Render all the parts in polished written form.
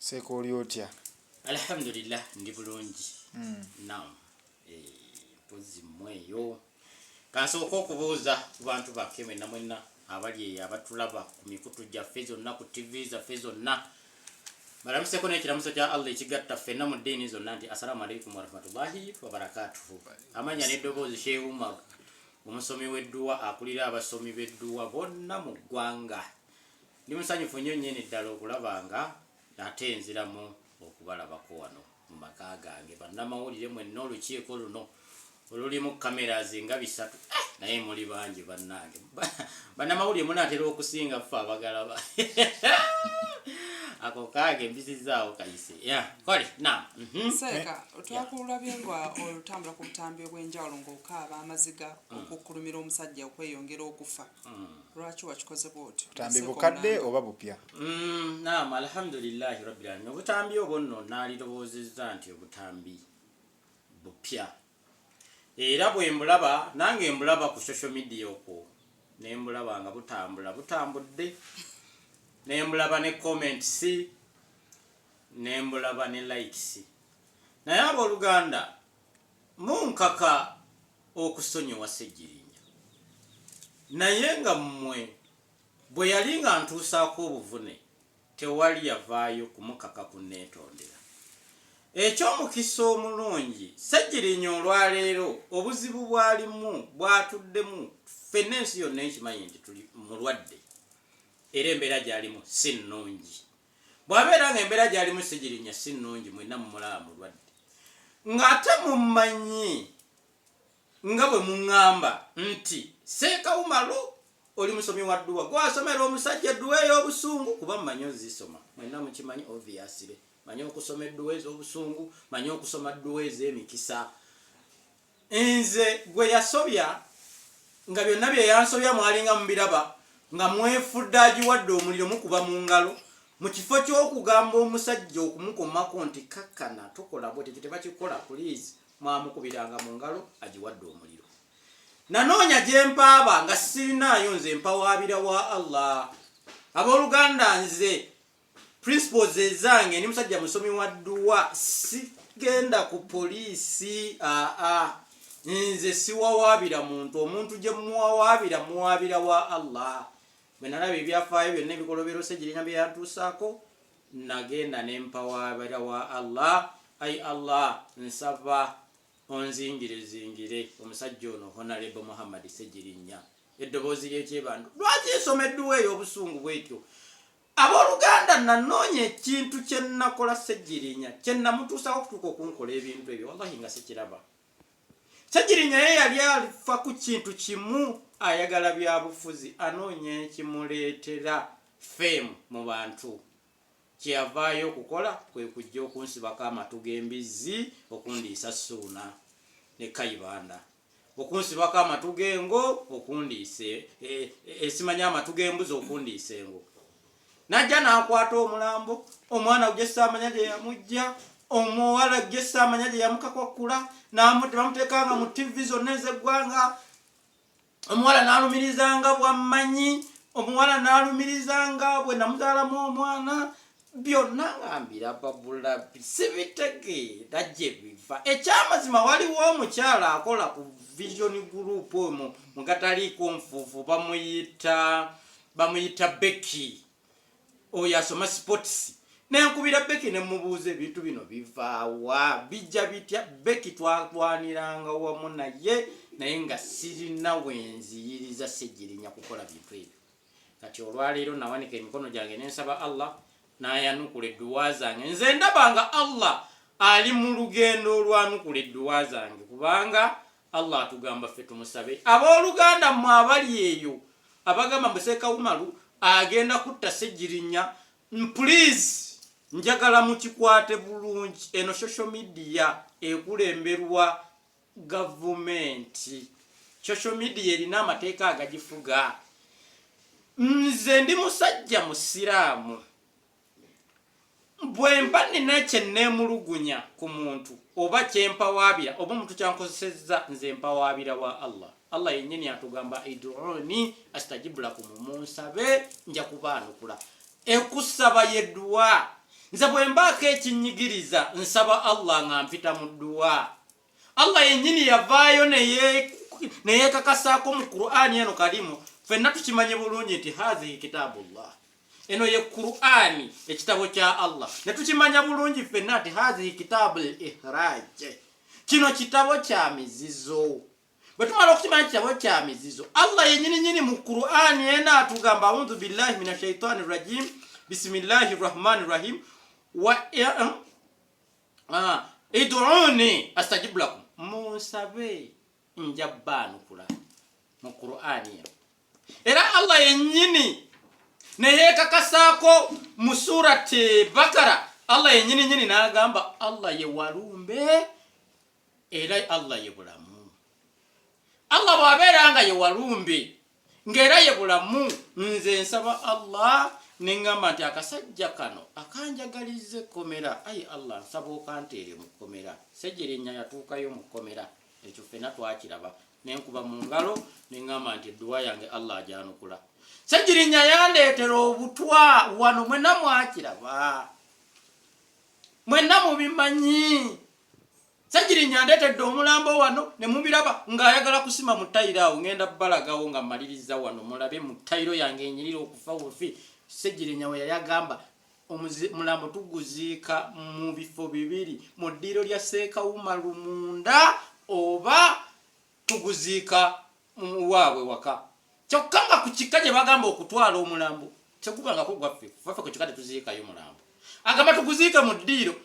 Seko oli otya? Alhamdulillah ndi bulungi. Naam. Pozi mweyo. Kansooka okubuuza ku bantu bakke mwenna abali abatulaba ku mikutu gyaffe zonna ku TV zaffe zonna. Balamuseko n'ekiramuso kya Allah ekigatta ffenna mu ddiini zonna nti assalamu alaikum warahmatullahi wabarakatuhu. Amanya n'eddoboozi Sheikh Umar omusomi w'edduwa akulira abasomi b'edduwa bonna mu ggwanga. Ndi musanyufu nnyo nnyini ddala okulaba nga ate nziramu okubalabako wano mu maka gange. Bannamawulire mwenna olukiiko luno olulimu cameras nga 3 naye muli bangi bannange. Bannamawulire munaatera okusinga ffe abagalaba. Ako kage mbisizaawo kayise. Kole naam. Seeka twakulabye nga olutambula ku butambi obw'enjawulo ng'okaaba amaziga okukkulumira omusajja okweyongera okufa. Lwaki wakikoze bw'otyo? Butambi bukadde oba bupya? Naam, alhamdulillahi rabbil alamin. Obutambi obwo nno naalirowozezza nti obutambi bupya. Era bwe mbulaba nange mbulaba ku social media okwo ne mbulaba nga butambudde. Nembulaba ne comments, nembulaba ne likes. Naye abooluganda munkaka okusonyiwa Ssejjirinya. Naye nga mmwe bwe yali nga ntuusaako obuvune tewali yavaayo kumukaka kunneetondera. Eky'omukisa omulungi Ssejjirinya olwaleero obuzibu bwalimu bwatuddemu ffenna ensi yonna ekimanyi nti tuli mulwadde. Era embeera gy'alimu si nnungi. Bw'abeera ng'embeera gy'alimu Ssejjirinya si nnungi mwenna mumulaba mulwadde. Ng'ate mummanyi nga bwe muŋŋamba nti Seeka Umaru oli musomi wa dduwa gwasomera omusajja edduwa ey'obusungu kuba mmanyi ozisoma. Mwenna mukimanyi obviously. Manyi okusoma edduwa ez'obusungu, manyi okusoma dduwa ez'emikisa. Nze gwe yasobya nga byonna bye yansobya mwalinga mubiraba nga mwefudde agiwadde omuliro mukuba mu ngalo mu kifo ky'okugamba omusajja okumukomako nti kakkana tokola bwe tekyo tebakikola please mwamukubiranga mu ngalo agiwadde omuliro. Nanoonya gye mpaaba nga sirinaayo nze mpawaabira wa Allah. Abooluganda nze principles ezange ni musajja musomi wa dduwa sigenda ku poliisi nze siwawaabira muntu. Omuntu gye muwawaabira muwaabira wa Allah. Bwe nalaba ebyafaayo byonna ebikolobero Ssejjirinya bye yantuusaako nagenda ne mpawaabira wa Allah. Ayi Allah nsaba onzingire omusajja ono Honorable Muhammad Ssejjirinya. Eddoboozi ly'ekyebandu lwaki nsoma edduwa ey'obusungu bwetyo. Abooluganda nanoonya ekintu kye nakola Ssejjirinya kye namutuusaako okutuuka okunkola ebintu ebyo wallahi nga sikiraba. Ssejjirinya ye yali alifa ku kintu kimu ayagala byabufuzi anoonya ekimuleetera fame mu bantu. Kyeyavaayo okukola kwe kujja okunsibako amatu g'embizzi okundiisa Ssuuna ne Kayibanda. Okunsibako amatu g'engo okundiise esimanya amatu g'embuzi okundiisa engo. Najja n'akwata omulambo omwana gye saamanya gye yamujja omuwala gye saamanya gye yamukakwakkula bamuteekanga mu TV zonna ez'eggwanga. Omuwala n'alumirizanga bwammanyi, omuwala n'alumirizanga bwe namuzaalamu omwana. Byonna nga mbiraba bulabi sibitegeera gye biva. Ekyamazima waliwo omukyala akola ku Vision Group omwo mu kataliiko nfuufu bamuyita Becky. Oyo asoma sports. Nenkubira Becky ne mubuuza ebintu bino bivaawa bijja bitya. Becky twalwaniranga wamu naye nga sirina wenziyiriza Ssejjirinya kukola bintu ebyo. Kati olwaleero nawanika emikono gyange nensaba Allah n'ayanukula edduwa zange. Nze ndabanga Allah ali mu lugendo olwanukula edduwa zange kubanga Allah atugamba ffe tumusabe. Abooluganda mmwe abali eyo abagamba mbu Seeka Umaru agenda kutta Ssejjirinya, please njagala mukikwate bulungi. Eno social media ekulemberwa gavumenti. Social media erina amateeka agagifuga. Nze ndi musajja musiraamu. Bwe mba nina kye neemulugunya ku muntu oba kye mpawaabira oba omuntu kyankozesezza nze mpawaabira wa Allah. Allah yennyini atugamba iduuni astajibu lakum, munsabe nja kubaanukula. Ekusaba yedduwa nze bwe mbaako ekinyigiriza nsaba Allah nga mpita mu dduwa. Allah yennyini yavaayo neyeekakasaako mu Qur'ani eno kalimu. Ffenna tukimanye bulungi nti hazihi kitabullah, eno ye Qur'ani ekitabo kya Allah. Ne tukimanya bulungi ffenna nti hazihi kitabul ihraj, kino kitabo kya mizizo. Bwe tumala okukimanya kitabo kya mizizo, Allah yennyini mu Qur'ani ena atugamba a'udhu billahi minash shaitani rajim bismillahir rahmanir rahim wa id'uni astajib lakum, munsabe njabbanukula mu Qur'ani. Era Allah yennyini neyeekakasaako mu surati Bakara, Allah yennyini n'agamba Allah ye walumbe era Allah ye bulamu. Allah bw'abeera nga ye walumbe ng'era ye bulamu, nze nsaba Allah neŋŋamba nti akasajja kano akanjagaliza ekkomera, ayi Allah nsaba okanteere mu kkomera. Ssejjerinnya yatuukayo mu kkomera, ekyo ffenna twakiraba. Nenkuba mu ngalo neŋŋamba nti edduwa yange Allah ajanukula. Ssejjerinnya yandeetera obutwa wano, mwenna mwakiraba, mwenna mubimanyi. Ssejjerinnya ndeetedde omulambo wano ne mubiraba ng'ayagala kusima mu ttayiro awo, ngenda balagawo nga mmaliriza wano mulabe mu ttayiro yange enyirira okufa bufi. Ssejjerinnya we yayagamba omulambo tuguziika mu bifo bibiri, mu ddiiro lya Seekawuma Lumunda oba tuguziika waabwe waka. Kyokka nga ku kika gye bagamba okutwala omulambo tegubangako gwaffe, faffe ku kika tetuziikayo mulambo. Agamba tuguziike mu ddiiro.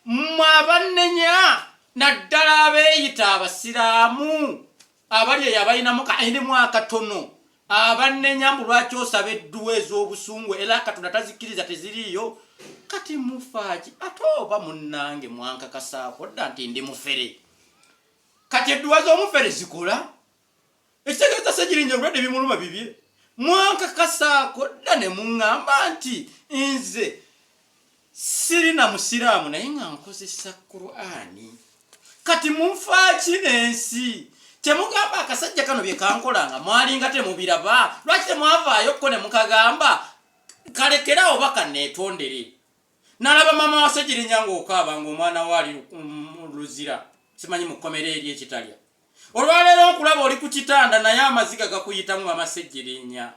Mmwe abannenya naddala abeeyita abasiraamu abali eyo abalinamu kaenemu akatono, abannenya mbu lwaki osaba edduwa ez'obusungu era Katonda tazikkiriza teziriiyo. Kati mufaaki ate oba munnange mwankakasaako dda nti ndi mufere. Kati edduwa z'omufere zikola? Ekitegeeza Ssejjerinnya obulwadde bimuluma bibye. Mwankakasaako dda ne muŋŋamba nti nze sirina musiraamu naye nga nkozesa Qur'ani. Kati munfaaki n'ensi temugamba akasajja kano bye kankolanga mwalinga temubiraba? Lwaki temwavaayokko ne mukagamba kalekerawo oba kanneetondere? Nalaba mama wa Ssejjerinnya ng'okaaba ng'omwana we ali luzira, simanyi mu kkomera eri ekitalya. Olwaleero nkulaba oli ku kitanda naye amaziga gakuyitamu mama Ssejjerinnya.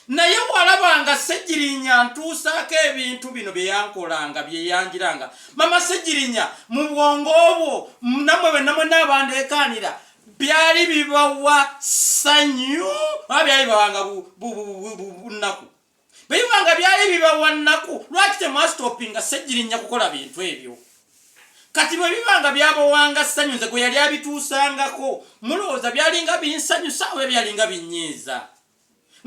Naye walabanga Ssejjerinnya ntuusaako ebintu bino bye yankolanga bye yanjiranga. Mama Ssejjerinnya mu bwongo obwo nammwe mwenna abandeekaanira byali bibawa ssanyu oba byali bibawanga nnaku? Bwe bibanga byali bibawa nnaku, lwaki temwasitopinga Ssejjerinnya kukola bintu ebyo? Kati bwe bibanga byabawanga ssanyu, nze gwe yali abituusangako mulowooza byalinga binsanyusa oba byalinga binnyiiza?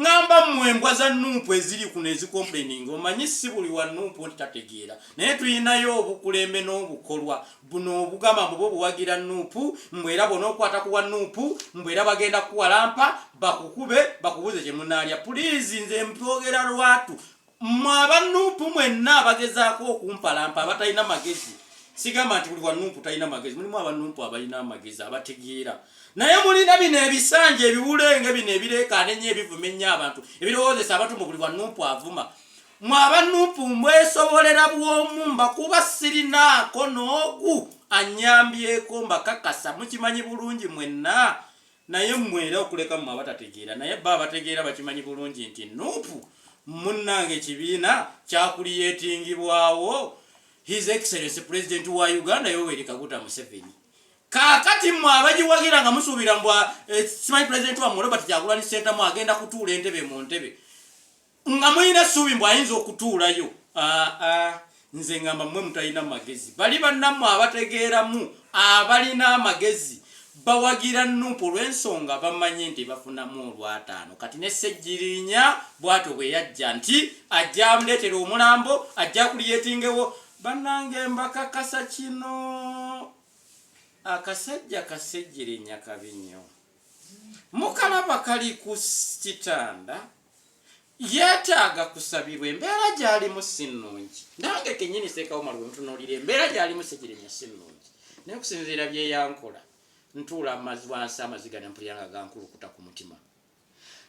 Ngamba mmwe embwa za Nuupu eziri kuno ezikomplaininga, omanyi si buli wa Nuupu nti tategeera, naye tulinayo obukulembe n'obukolwa buno obugamba mbu bo buwagira Nuupu, mbwe era bw'onookwata ku wa Nuupu mbwe era bagenda kuwalampa bakukube bakubuze kye munaalya. Puliizi nze mpyogera lwatu, mmwe aba Nuupu mwenna abagezaako okumpalampa abatalina magezi. Sigamba nti buli wa Nuupu talina magezi, mulimu aba Nuupu abalina amagezi abategeera. Naye mulina bino ebisanja ebiwulenge bino ebireekaana ennyo ebivumenya abantu ebirowoozesa abantu mu buli wa Nuupu avuma. Mmwe aba Nuupu mwesobolera bw'omu, mbakuba sirinaako n'ogu annyambyeko, mbakakasa mukimanyi bulungi mwenna. Naye mmwe era okuleka mmwe abatategeera, naye bba abategeera bakimanyi bulungi nti Nuupu munnange ekibiina kyakuliyeetingibwawo His Excellency President wa Uganda Yoweri Kaguta Museveni. Kakati mmwe abagiwagira nga musuubira mbwa simanyi President wa Robert Kyagulanyi Ssentamu agenda kutuula entebe mu ntebe nga mulina essuubi mbw ayinza okutuulayo. Nze ngamba mmwe mutalina magezi. Bali bannammwe abategeeramu abalina amagezi bawagira Nuupu olw'ensonga bamanyi nti bafunamu olw'ataano. Kati ne Ssejjerinnya bw'atyo bwe yajja nti ajja amuleetera omulambo ajja kuliyetingewo. Bannange mbakakasa kino akasajja ka Ssejjerinnya kabi nnyo. Mukalaba kali ku kitanda yeetaaga kusabirwa, embeera gy'alimu si nnungi. Nange kennyini Seekawuma lwe ntunuulira embeera gy'alimu Ssejjerinnya si nnungi. Naye okusinziira bye yankola ntuula wansi amaziga ne mpulira nga gankulukuta ku mutima.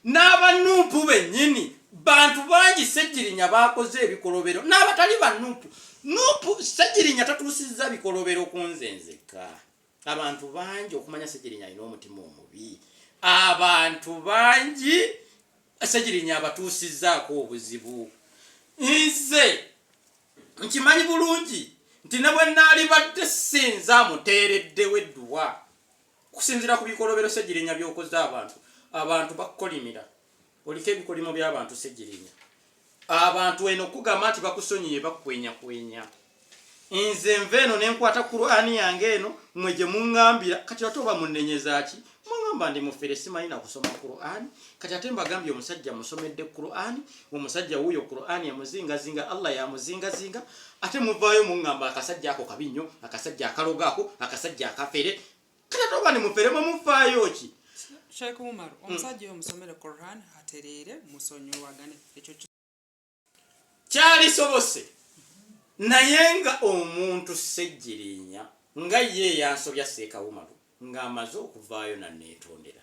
N'aba Nuupu bennyini bantu bangi Ssejjerinnya baakoze ebikolobero, n'abatali ba Nuupu Nupu Ssejjirinya tatuusizza bikolobero ku nze nzekka. Abantu bangi okumanya Ssejjirinya alina omutima omubi. Abantu bangi Ssejjirinya abatuusizzaako obuzibu. Nze nkimanyi bulungi nti ne bwe naalibadde sinza muteereddewo edduwa okusinziira ku bikolobero Ssejjirinya by'okoze abantu bakukolimira. Oliko ebikolimo by'abantu Ssejjirinya. Abantu eno kugamba nti bakusonyiye bakwenyakwenya. Nze nve eno ne nkwata Qur'ani yange eno mmwe gye muŋŋambira kati ate oba munnenyeza ki? Muŋŋamba ndi mufere simanyi na kusoma Qur'ani. Kati ate mbagambye omusajja musomedde Qur'ani, omusajja wuuyo Qur'ani yamuzingazinga, Allah yamuzingazinga, ate muvaayo muŋŋamba akasajja ako kabi nnyo, akasajja akaloga ako, akasajja akafere. Kati ate oba ne mufere mumufaayo ki? Sheikh Umar, omusajja oyo musomere Qur'an atereere musonyiwagane. Ekyo kyali sobose. Naye nga omuntu Ssejjirinya nga ye yansobya Seeka Umaru ng'amaze okuvaayo nanneetondera.